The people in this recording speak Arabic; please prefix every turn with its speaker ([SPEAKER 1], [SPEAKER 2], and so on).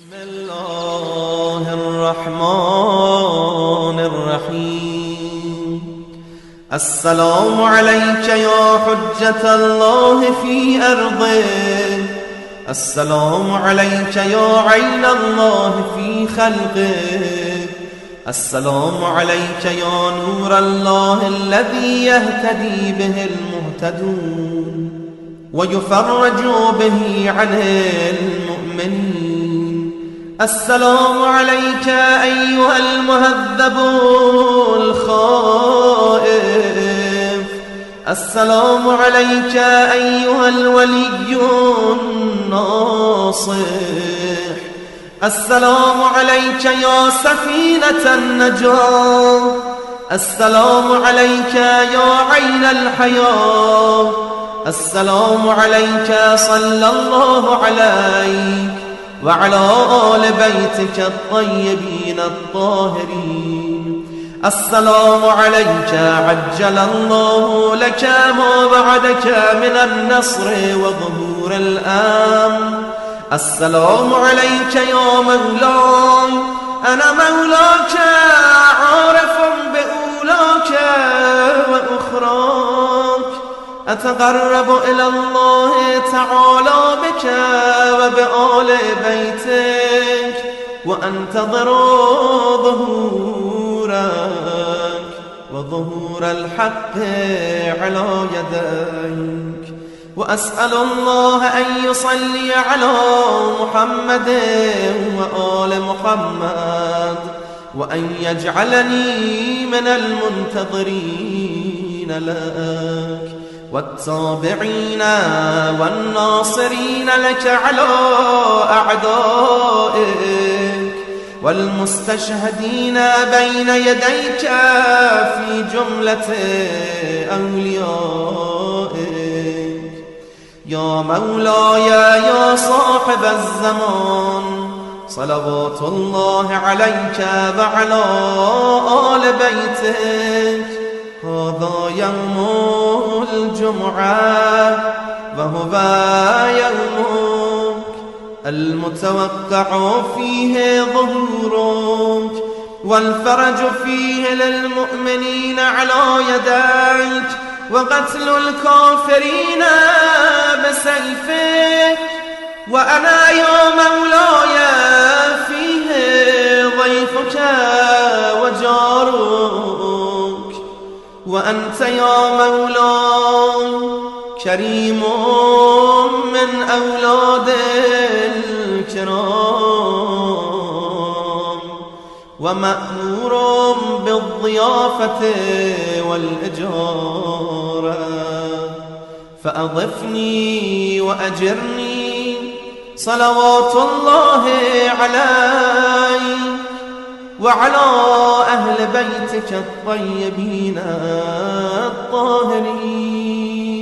[SPEAKER 1] بسم الله الرحمن الرحيم. السلام عليك يا حجة الله في أرضه، السلام عليك يا عين الله في خلقه، السلام عليك يا نور الله الذي يهتدي به المهتدون ويفرج به عن المؤمنين. السلام عليك أيها المهذب الخائف، السلام عليك أيها الولي الناصح، السلام عليك يا سفينة النجاة، السلام عليك يا عين الحياة، السلام عليك صلى الله عليك وعلى آل بيتك الطيبين الطاهرين. السلام عليك عجل الله لك ما بعدك من النصر وظهور الأمن. السلام عليك يا مولاي، أنا مولاك عارف بأولاك وأخراك، أتقرب إلى الله تعالى بك وبآل بيتك وأنتظر ظهورك وظهور الحق على يديك. وأسأل الله أن يصلي على محمد وآل محمد، وأن يجعلني من المنتظرين لك والتابعين والناصرين لك على أعدائك، والمستشهدين بين يديك في جملة أوليائك. يا مولاي يا صاحب الزمان، صلوات الله عليك وعلى آل بيتك. هذا يوم الجمعة وهو يومك المتوقع فيه ظهورك والفرج فيه للمؤمنين على يديك، وقتل الكافرين بسيفك. وأنا يا مولاي فيه ضيفك وجارك، وأنت يا مولاي كريم من أولاد الكرام، ومأمور بالضيافة والإجارة، فأضفني وأجرني صلوات الله علي وعلى أهل بيتك الطيبين الطاهرين.